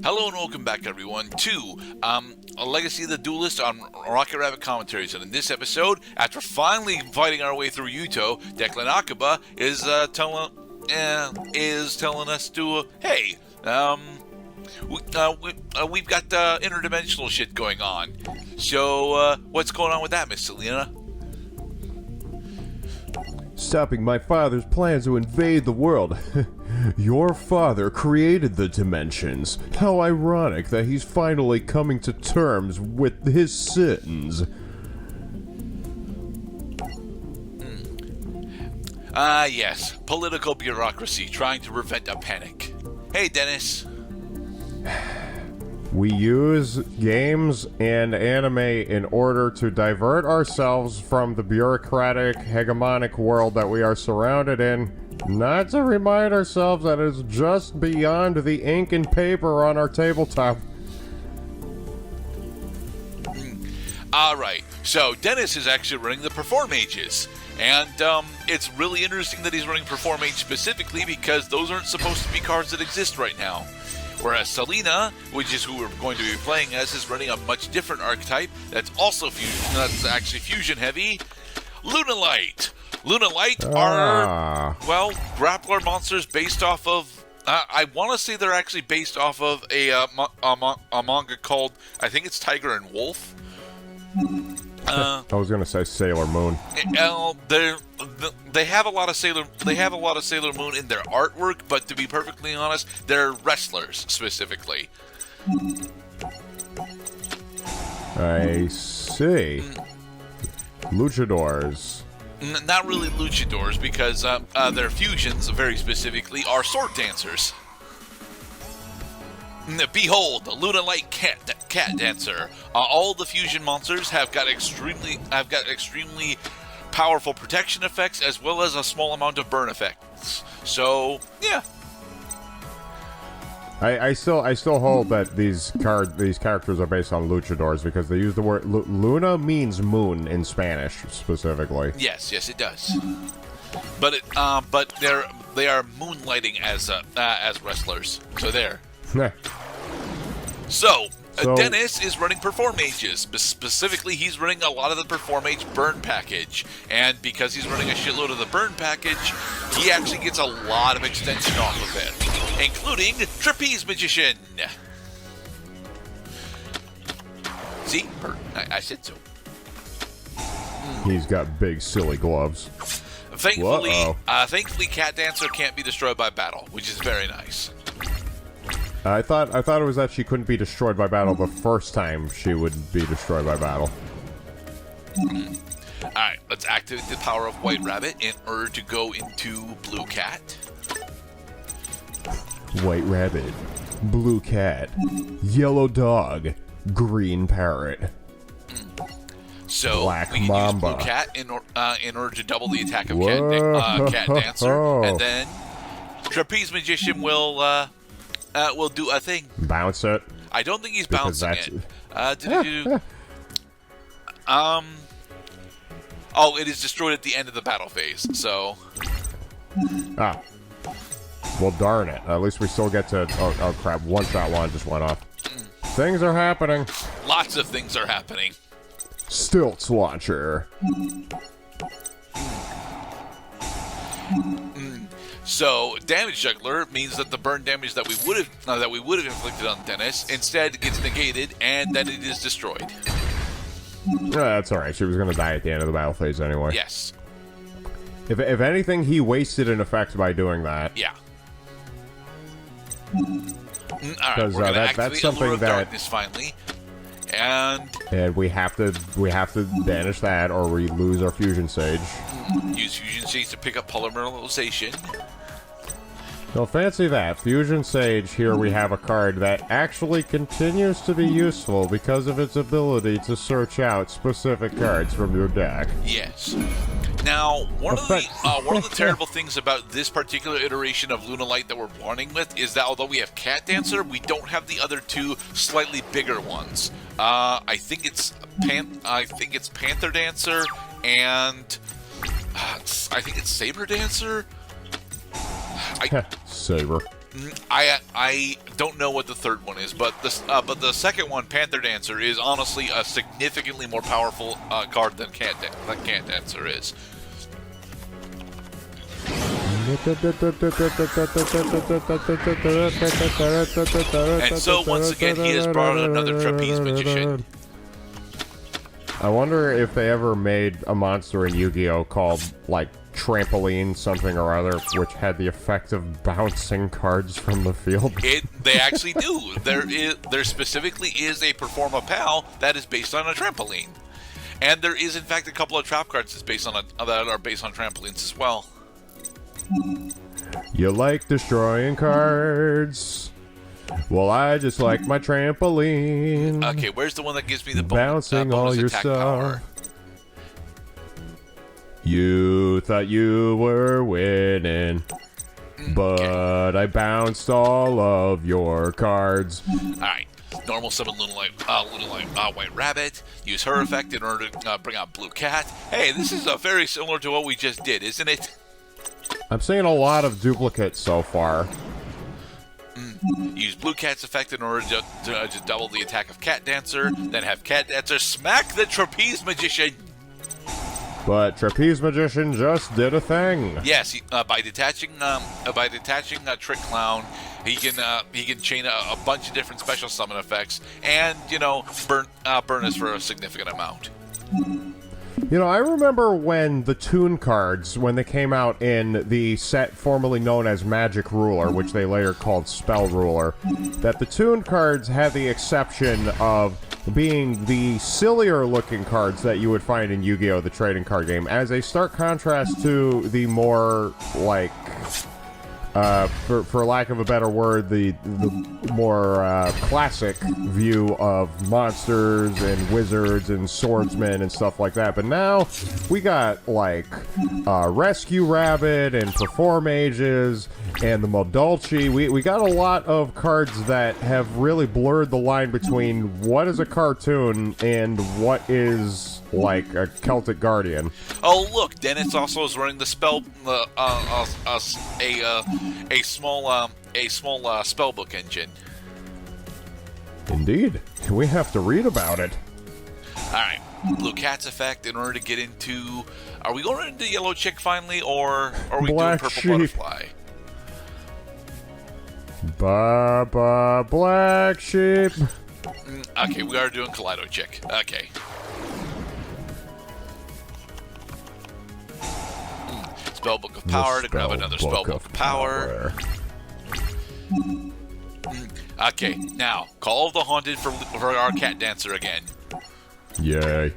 Hello and welcome back, everyone, to a Legacy of the Duelist on Rocket Rabbit Commentaries. And in this episode, after finally fighting our way through Yuto, Declan Akaba is telling us to, hey, we've got interdimensional shit going on. So, what's going on with that, Miss Celina? Stopping my father's plans to invade the world. Your father created the dimensions. How ironic that he's finally coming to terms with his sins. Yes. Political bureaucracy trying to prevent a panic. Hey, Dennis. We use games and anime in order to divert ourselves from the bureaucratic, hegemonic world that we are surrounded in, not to remind ourselves that it's just beyond the ink and paper on our tabletop. Alright, so Dennis is actually running the Perform Mages. And it's really interesting that he's running Perform Mage specifically because those aren't supposed to be cards that exist right now. Whereas Celina, which is who we're going to be playing as, is running a much different archetype that's also fusion. That's actually fusion heavy. Lunalight. Lunalight are, well, grappler monsters based off of. I want to say they're actually based off of a manga called, I think it's Tiger and Wolf. I was gonna say Sailor Moon. They have a lot of Sailor Moon in their artwork, but to be perfectly honest, they're wrestlers specifically. I see. Luchadores. Not really luchadors, because their fusions, very specifically, are sword dancers. Behold, the Lunalight cat dancer. All the fusion monsters have got extremely powerful protection effects as well as a small amount of burn effects. So yeah, I still hold that these characters are based on luchadors because they use the word Luna means moon in Spanish specifically. Yes, it does. But they are moonlighting as wrestlers. So there. So, Dennis is running Perform Mages. Specifically, he's running a lot of the Perform Mage burn package. And because he's running a shitload of the burn package, he actually gets a lot of extension off of it, including Trapeze Magician. See? I said so. He's got big, silly gloves. Thankfully, Cat Dancer can't be destroyed by battle, which is very nice. I thought it was that she couldn't be destroyed by battle the first time she would be destroyed by battle. Alright, let's activate the power of White Rabbit in order to go into Blue Cat. White Rabbit, Blue Cat, Yellow Dog, Green Parrot. So Black we can Mamba. use Blue Cat in order to double the attack of Cat Dancer, and then Trapeze Magician will do a thing. Bounce it. I don't think he's bouncing it. Oh, it is destroyed at the end of the battle phase. So. Well, darn it. At least we still get to. Oh crap! One-shot one just went off. Things are happening. Lots of things are happening. Stilts Launcher. So, Damage Juggler means that the burn damage that we would have inflicted on Dennis instead gets negated, and then it is destroyed. That's all right. She was going to die at the end of the battle phase anyway. Yes. If anything, he wasted an effect by doing that. Yeah. All right, we're going to activate Allure of Darkness finally, and we have to banish that, or we lose our Fusion Sage. Use Fusion Sage to pick up Polymerization. So fancy that. Fusion Sage, here we have a card that actually continues to be useful because of its ability to search out specific cards from your deck. Yes. Now, one of the terrible things about this particular iteration of Lunalight that we're running with is that although we have Cat Dancer, we don't have the other two slightly bigger ones. I think it's Panther Dancer and I think it's Saber Dancer. Saber. I don't know what the third one is, but the second one, Panther Dancer, is honestly a significantly more powerful card than Cat Dancer is. And so once again, he has brought out another Trapeze Magician. I wonder if they ever made a monster in Yu-Gi-Oh! Called, like, Trampoline something or other, which had the effect of bouncing cards from the field. They actually do. There specifically is a Performa Pal that is based on a trampoline. And there is, in fact, a couple of trap cards that are based on trampolines as well. You like destroying cards? Well, I just like my trampoline. Okay, where's the one that gives me the bouncing all bonus your attack stuff. power? You thought you were winning, but I bounced all of your cards. Alright, normal summon Lunalight, White Rabbit. Use her effect in order to bring out Blue Cat. Hey, this is very similar to what we just did, isn't it? I'm seeing a lot of duplicates so far. Use Blue Cat's effect in order to double the attack of Cat Dancer. Then have Cat Dancer smack the Trapeze Magician. But Trapeze Magician just did a thing. Yes, by detaching Trick Clown, he can chain a bunch of different special summon effects, and burn us for a significant amount. You know, I remember when the Toon cards, when they came out in the set formerly known as Magic Ruler, which they later called Spell Ruler, that the Toon cards had the exception of being the sillier looking cards that you would find in Yu-Gi-Oh! The trading card game, as a stark contrast to the more, like, for lack of a better word, the more classic view of monsters and wizards and swordsmen and stuff like that. But now we got like Rescue Rabbit and Perform Mages and the Modulci. We got a lot of cards that have really blurred the line between what is a cartoon and what is like a Celtic Guardian. Oh look, Dennis also is running the spell a small spellbook engine. Indeed, we have to read about it. All right, Blue Cat's effect in order to get into. Are we going into Yellow Chick finally, or are we Black doing Purple Sheep. Butterfly? Black Sheep. Okay, we are doing Kaleido Chick. Okay. Spellbook of Power to grab another Spellbook of Power. Okay, now, Call of the Haunted for our Cat Dancer again. Yay.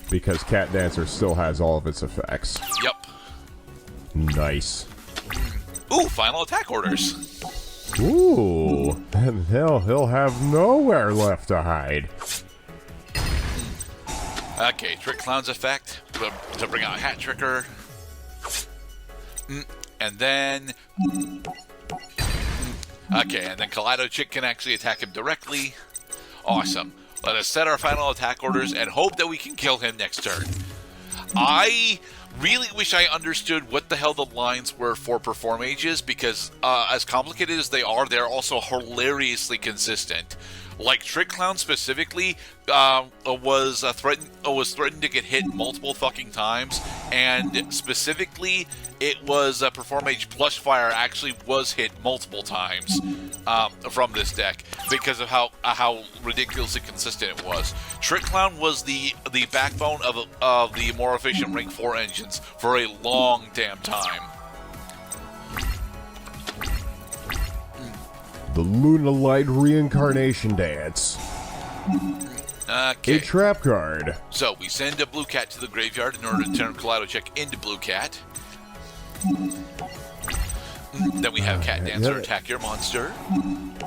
Because Cat Dancer still has all of its effects. Yep. Nice. Ooh, final attack orders. Ooh, and he'll have nowhere left to hide. Okay, Trick Clown's effect to bring out Hat Tricker. And then... Okay, and then Kaleido Chick can actually attack him directly. Awesome. Let us set our final attack orders and hope that we can kill him next turn. I really wish I understood what the hell the lines were for Perform Ages, because as complicated as they are, they're also hilariously consistent. Like Trick Clown specifically was threatened to get hit multiple fucking times, and specifically it was Perform Age Plush Fire actually was hit multiple times from this deck because of how ridiculously consistent it was. Trick Clown was the backbone of the more efficient Ring 4 engines for a long damn time. The Lunalight Reincarnation Dance. Okay. A trap card. So we send a Blue Cat to the graveyard in order to turn Kaleido Chick into Blue Cat. Then we have Cat Dancer attack your monster.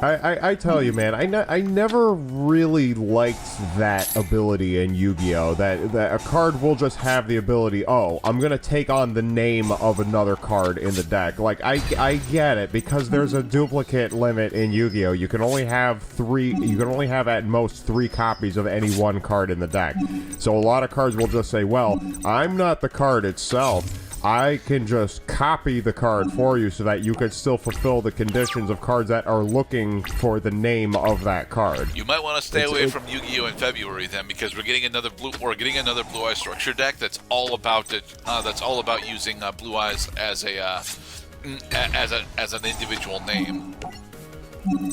I tell you, man, I never really liked that ability in Yu-Gi-Oh! That a card will just have the ability, oh, I'm gonna take on the name of another card in the deck. Like, I get it, because there's a duplicate limit in Yu-Gi-Oh! You can only have at most 3 copies of any one card in the deck. So a lot of cards will just say, well, I'm not the card itself. I can just copy the card for you so that you could still fulfill the conditions of cards that are looking for the name of that card. You might want to stay away from Yu-Gi-Oh in February then, because we're getting another blue eye structure deck that's all about using blue eyes as an individual name.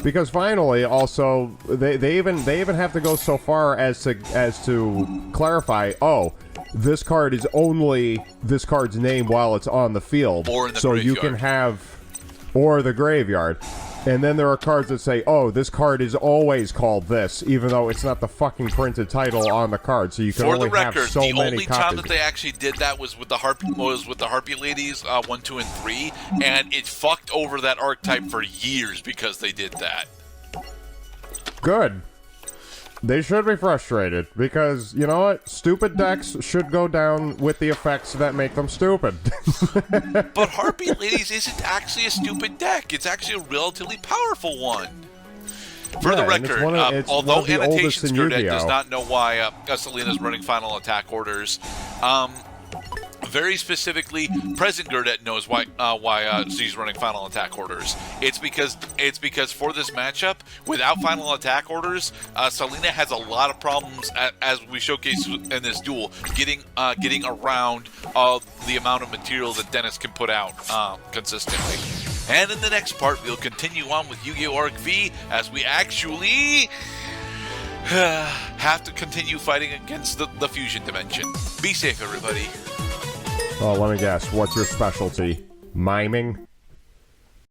Because finally, also, they even have to go so far as to clarify, oh, this card is only this card's name while it's on the field. Or in the so graveyard. You can have, or the graveyard. And then there are cards that say, oh, this card is always called this, even though it's not the fucking printed title on the card. So you can only have so many copies. The only time that they actually did that was with the Harpy Ladies 1, 2, and 3, and it fucked over that archetype for years because they did that. Good. They should be frustrated, because, you know what? Stupid decks should go down with the effects that make them stupid. But Harpy Ladies isn't actually a stupid deck. It's actually a relatively powerful one. For the record, although Annotations Gurdet does not know why Celina's running final attack orders, very specifically, present Gurdet knows why she's running final attack orders. It's because for this matchup, without final attack orders, Celina has a lot of problems, as we showcased in this duel, getting around the amount of material that Dennis can put out consistently. And in the next part, we'll continue on with Yu-Gi-Oh! Arc V as we actually have to continue fighting against the fusion dimension. Be safe, everybody. Oh, let me guess. What's your specialty? Miming?